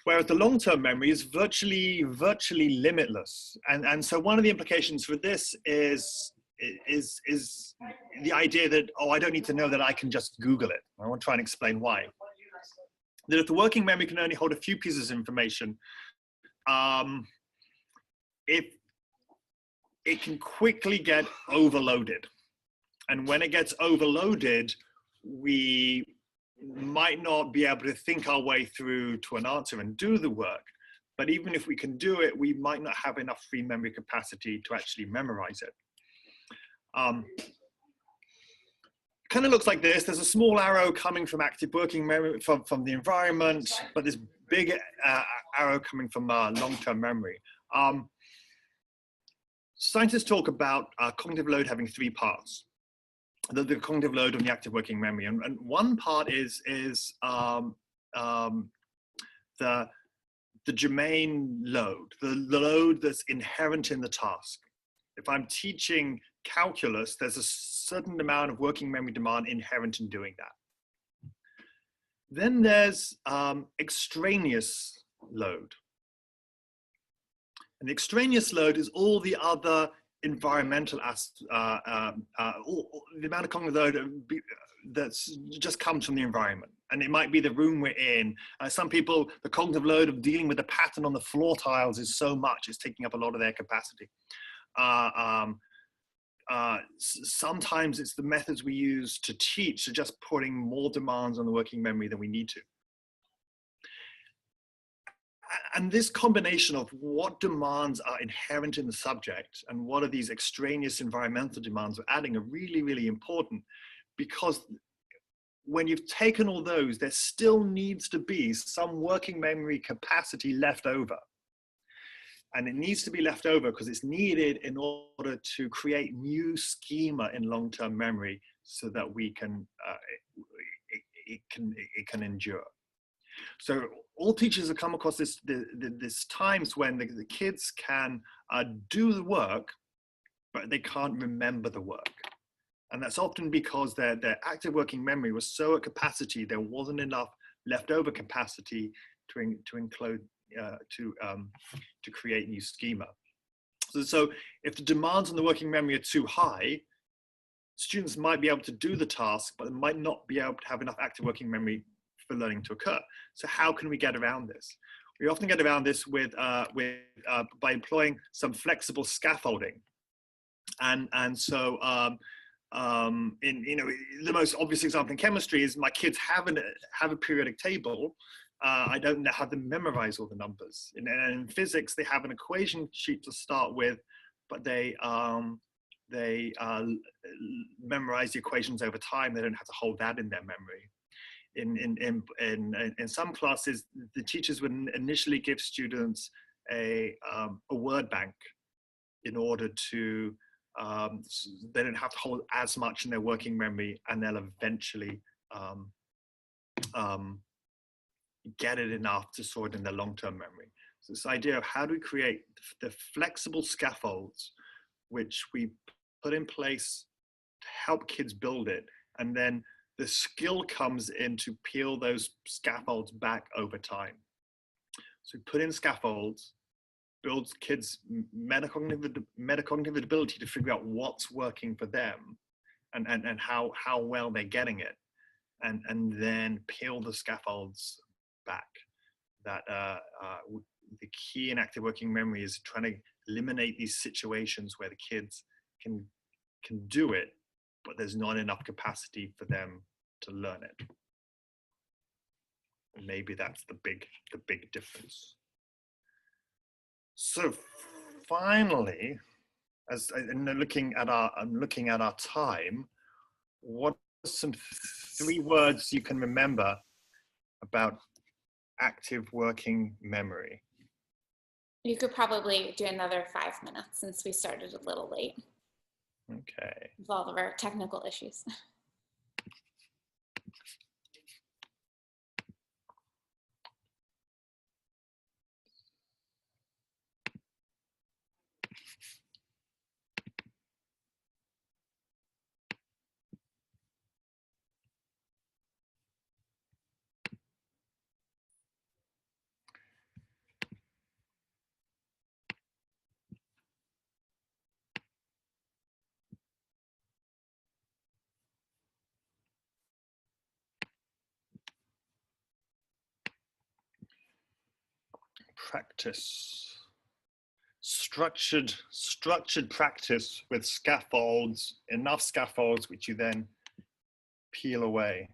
Whereas the long-term memory is virtually limitless. And so one of the implications for this is the idea that, oh, I don't need to know that, I can just Google it. I want to try and explain why. That if the working memory can only hold a few pieces of information, it can quickly get overloaded. And when it gets overloaded, we might not be able to think our way through to an answer and do the work. But even if we can do it, we might not have enough free memory capacity to actually memorize it. Kind of looks like this. There's a small arrow coming from active working memory from the environment, but this big arrow coming from long-term memory. Scientists talk about cognitive load having 3 parts. The cognitive load on the active working memory, and one part is the germane load, the load that's inherent in the task. If I'm teaching calculus, there's a certain amount of working memory demand inherent in doing that. Then there's extraneous load. And the extraneous load is all the other environmental, the amount of cognitive load that's just comes from the environment. And it might be the room we're in. Some people, the cognitive load of dealing with the pattern on the floor tiles is so much, it's taking up a lot of their capacity. Sometimes it's the methods we use to teach are just putting more demands on the working memory than we need to. And this combination of what demands are inherent in the subject and what are these extraneous environmental demands we're adding are really, really important, because when you've taken all those, there still needs to be some working memory capacity left over. And it needs to be left over because it's needed in order to create new schema in long-term memory so that we can, it can endure. So all teachers have come across this times when the kids can do the work, but they can't remember the work. And that's often because their active working memory was so at capacity, there wasn't enough leftover capacity to include, to create new schema. So if the demands on the working memory are too high, students might be able to do the task, but they might not be able to have enough active working memory for learning to occur. So how can we get around this? We often get around this by employing some flexible scaffolding. And so the most obvious example in chemistry is my kids have a periodic table. I don't have them memorize all the numbers. And in physics, they have an equation sheet to start with, but they memorize the equations over time. They don't have to hold that in their memory. In some classes, the teachers would initially give students a word bank in order to they don't have to hold as much in their working memory, and they'll eventually get it enough to store it in their long-term memory. So this idea of how do we create the flexible scaffolds which we put in place to help kids build it, and then the skill comes in to peel those scaffolds back over time. So we put in scaffolds, builds kids' metacognitive ability to figure out what's working for them and how well they're getting it, and then peel the scaffolds back. That the key in active working memory is trying to eliminate these situations where the kids can do it, but there's not enough capacity for them to learn it. And maybe that's the big difference. So finally, as I'm looking at our time, what are some 3 words you can remember about active working memory? You could probably do another 5 minutes since we started a little late. Okay. With all of our technical issues. Practice. Structured practice with scaffolds, enough scaffolds which you then peel away.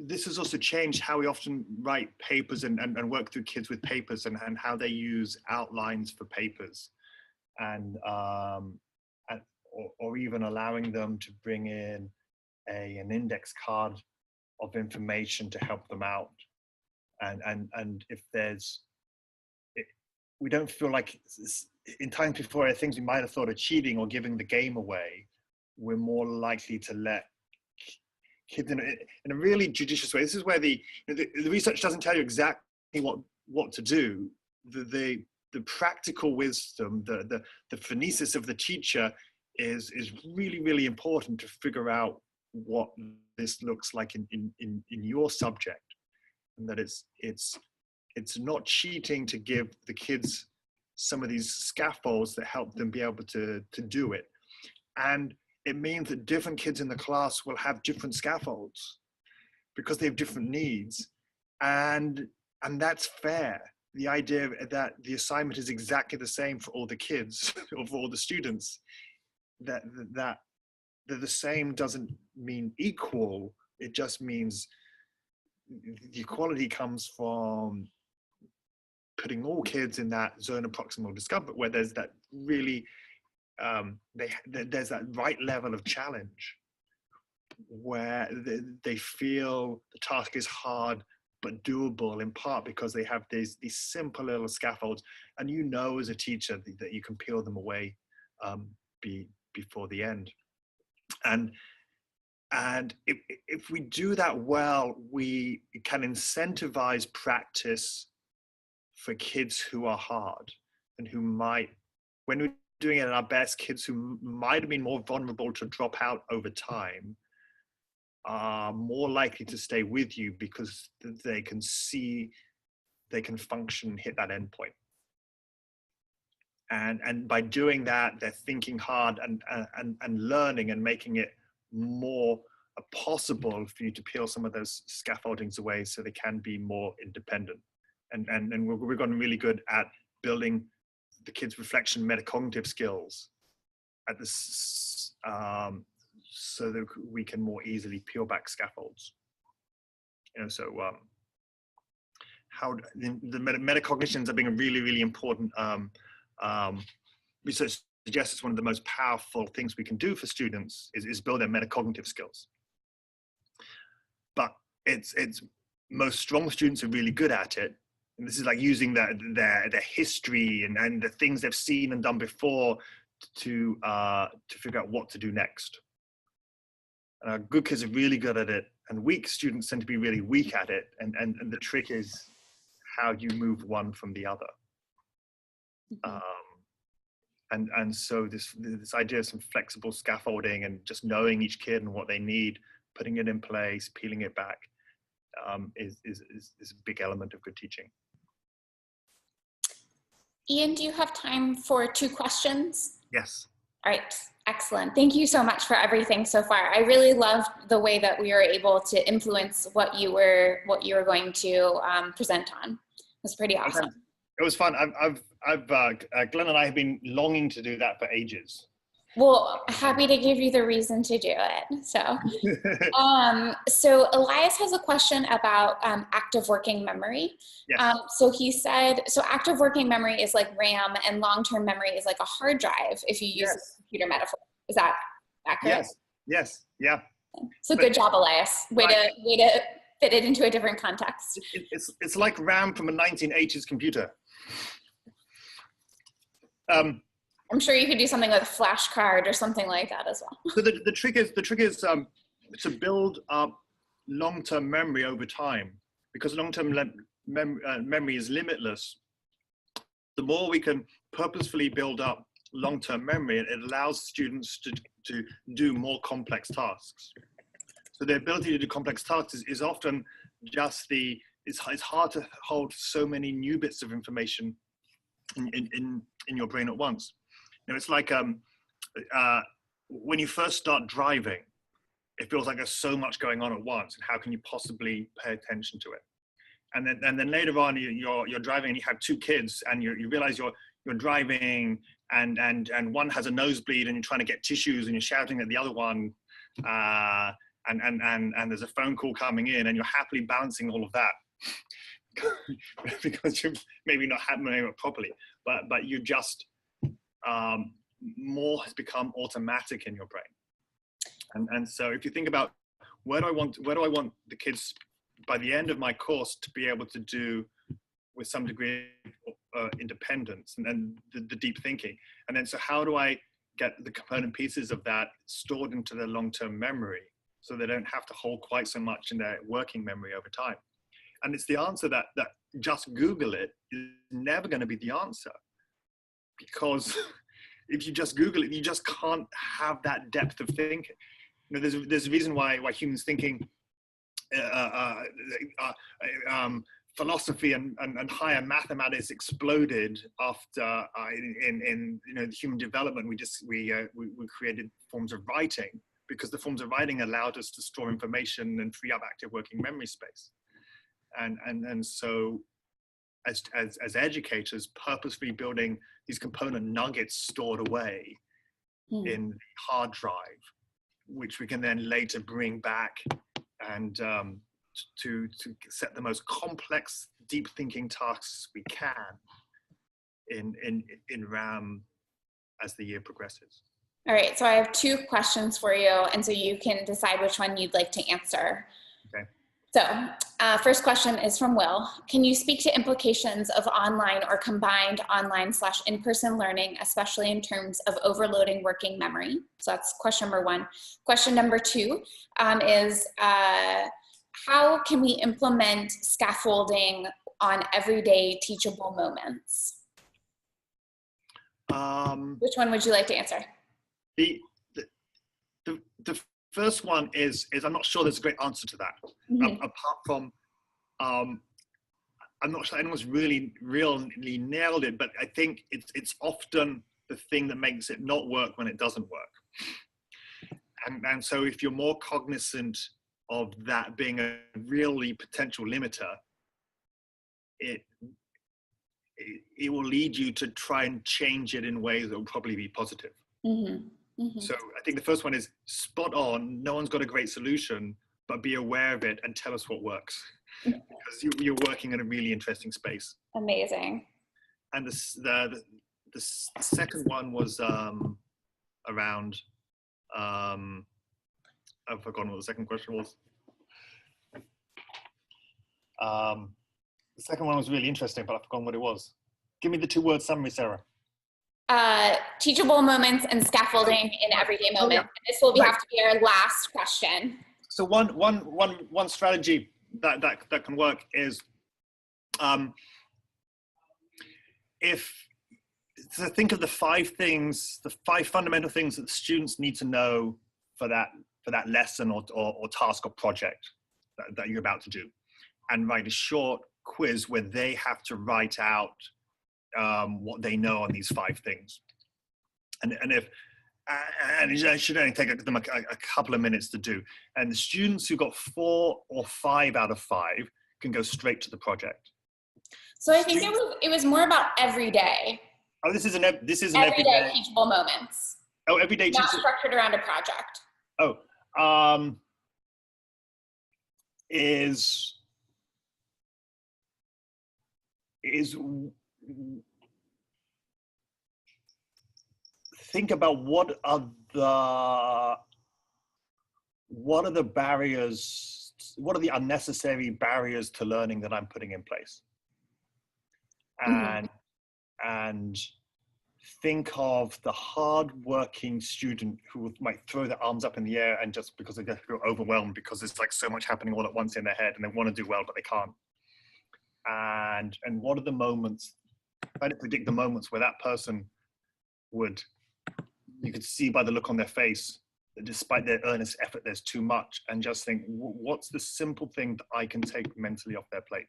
This has also changed how we often write papers and work through kids with papers, and how they use outlines for papers, and or even allowing them to bring in an index card of information to help them out. And if we don't feel like in times before, things we might have thought of cheating or giving the game away, we're more likely to let kids in a really judicious way. This is where the research doesn't tell you exactly what to do. The practical wisdom, the phronesis of the teacher is really, really important to figure out what this looks like in your subject, and that it's not cheating to give the kids some of these scaffolds that help them be able to do it. And it means that different kids in the class will have different scaffolds because they have different needs, and that's fair. The idea that the assignment is exactly the same for all the kids or for all the students, that the same doesn't mean equal. It just means the equality comes from putting all kids in that zone of proximal discomfort where there's that really there's that right level of challenge where they feel the task is hard but doable, in part because they have these simple little scaffolds, and as a teacher that you can peel them away before the end. And if we do that well, we can incentivize practice for kids who are hard and who might, when we're doing it at our best, kids who might have been more vulnerable to drop out over time, are more likely to stay with you because they can see, they can function, hit that endpoint. And by doing that, they're thinking hard and learning and making it more possible for you to peel some of those scaffoldings away so they can be more independent. And we've gotten really good at building the kids' reflection metacognitive skills at this, so that we can more easily peel back scaffolds. You know, so how the metacognitions are being a really, really important. Research suggests it's one of the most powerful things we can do for students is build their metacognitive skills. But it's most strong students are really good at it. And this is like using their history and the things they've seen and done before to figure out what to do next. Good kids are really good at it, and weak students tend to be really weak at it. And the trick is how you move one from the other. And so this idea of some flexible scaffolding and just knowing each kid and what they need, putting it in place, peeling it back, is a big element of good teaching. Ian, do you have time for 2 questions? Yes. All right, excellent. Thank you so much for everything so far. I really loved the way that we were able to influence what you were going to present on. It was pretty awesome. It was fun. Glenn and I have been longing to do that for ages. Well, happy to give you the reason to do it. So, so Elias has a question about active working memory. Yes. So he said, so active working memory is like RAM and long-term memory is like a hard drive if you use a computer metaphor. Is that accurate? Yes. Yes. Yeah. So good job, Elias. Way to fit it into a different context. It's like RAM from a 1980s computer. I'm sure you could do something with a flash card or something like that as well. So the trick is to build up long-term memory over time, because long-term memory is limitless. The more we can purposefully build up long-term memory, it allows students to do more complex tasks. So the ability to do complex tasks is often just it's hard to hold so many new bits of information in your brain at once. You know, it's like when you first start driving, it feels like there's so much going on at once, and how can you possibly pay attention to it? And then later on, you're driving and you have 2 kids, and you realize you're driving, and one has a nosebleed, and you're trying to get tissues, and you're shouting at the other one, and there's a phone call coming in, and you're happily balancing all of that because you're maybe not handling it properly, but you just more has become automatic in your brain. And so if you think about where do I want the kids by the end of my course to be able to do with some degree of independence and then the deep thinking, and then so how do I get the component pieces of that stored into their long-term memory so they don't have to hold quite so much in their working memory over time? And it's the answer that just Google it is never going to be the answer, because if you just Google it, you just can't have that depth of thinking. You know, there's a reason why humans thinking, philosophy and higher mathematics exploded after in human development. We created forms of writing, because the forms of writing allowed us to store information and free up active working memory space. And so as educators, purposefully building these component nuggets stored away in the hard drive, which we can then later bring back and to set the most complex, deep thinking tasks we can in RAM as the year progresses. All right, so I have 2 questions for you, and so you can decide which one you'd like to answer. Okay. So first question is from Will. Can you speak to implications of online or combined online/in-person learning, especially in terms of overloading working memory? So that's question number 1. Question number 2 is how can we implement scaffolding on everyday teachable moments? Which one would you like to answer? The first one is I'm not sure there's a great answer to that. Apart from, I'm not sure anyone's really nailed it, but I think it's often the thing that makes it not work when it doesn't work. And so if you're more cognizant of that being a really potential limiter, it will lead you to try and change it in ways that will probably be positive. So I think the first one is spot on. No one's got a great solution, but be aware of it and tell us what works, because you're working in a really interesting space. Amazing. And the second one was around, I've forgotten what the second question was. The second one was really interesting, but I've forgotten what it was. Give me the 2-word summary, Sarah. Teachable moments and scaffolding in everyday moments. This will have to be our last question. So one strategy that can work is to think of the 5 fundamental things that the students need to know for that lesson or task or project that you're about to do, and write a short quiz where they have to write out what they know on these 5 things. And it should only take them a couple of minutes to do. And the students who got 4 or 5 out of 5 can go straight to the project. So I think it was more about every day. Oh, this is an everyday teachable moments. Oh, everyday not structured around a project. Oh, is think about what are the barriers, what are the unnecessary barriers to learning that I'm putting in place, and think of the hard-working student who might throw their arms up in the air and just because they just feel overwhelmed because there's like so much happening all at once in their head and they want to do well but they can't. And what are the moments? Try to predict the moments where that person you could see by the look on their face that despite their earnest effort, there's too much, and just think, what's the simple thing that I can take mentally off their plate?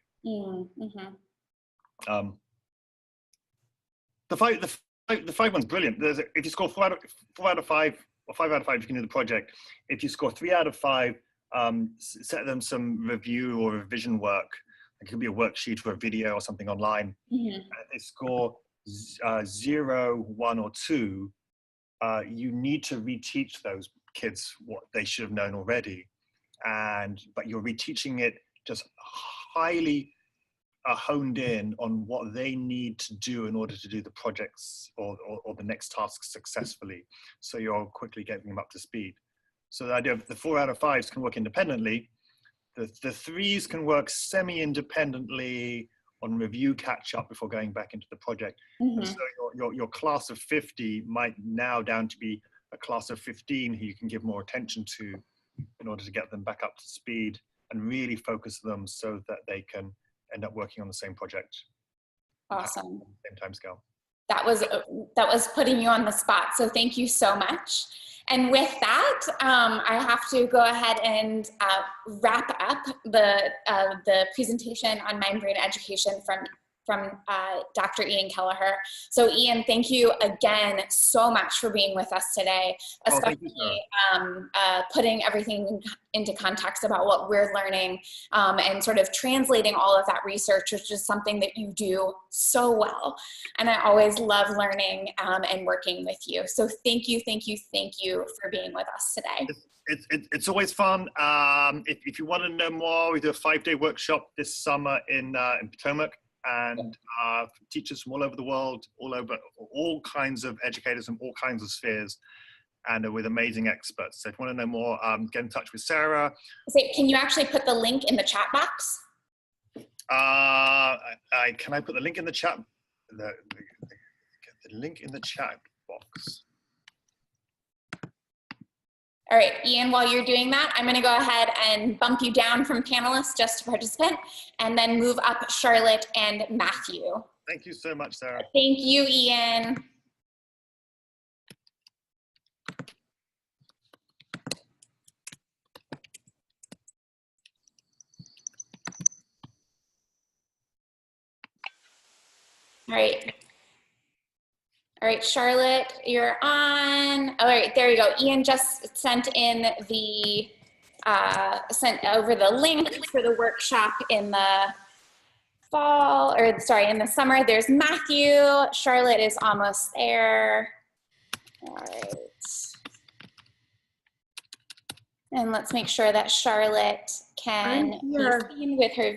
The 5 one's brilliant. If you score 4 out of 5, or 5 out of 5, you can do the project. If you score 3 out of 5, set them some review or revision work. It could be a worksheet or a video or something online. And if they score 0, 1, or 2, you need to reteach those kids what they should have known already. But you're reteaching it just highly honed in on what they need to do in order to do the projects or the next task successfully. So you're quickly getting them up to speed. So the idea of the 4 out of 5s can work independently. The 3s can work semi-independently on review catch up before going back into the project. And so your class of 50 might now down to be a class of 15 who you can give more attention to in order to get them back up to speed and really focus them so that they can end up working on the same project. Awesome. Same time scale. That was putting you on the spot. So thank you so much. And with that, I have to go ahead and wrap up the presentation on mind brain education from Dr. Ian Kelleher. So Ian, thank you again so much for being with us today, especially putting everything into context about what we're learning and sort of translating all of that research, which is something that you do so well. And I always love learning and working with you. So thank you for being with us today. It's always fun. If you want to know more, we do a 5-day workshop this summer in Potomac. And teachers from all over the world, all kinds of educators from all kinds of spheres, and with amazing experts. So if you want to know more, get in touch with Sarah. So can you actually put the link in the chat box? Can I put the link in the chat? The link in the chat box. All right, Ian, while you're doing that, I'm gonna go ahead and bump you down from panelist just to participant, and then move up Charlotte and Matthew. Thank you so much, Sarah. Thank you, Ian. All right. All right, Charlotte, you're on. All right, there you go. Ian just sent in the, sent over the link for the workshop in the fall, or sorry, in the summer. There's Matthew. Charlotte is almost there. All right. And let's make sure that Charlotte can be seen with her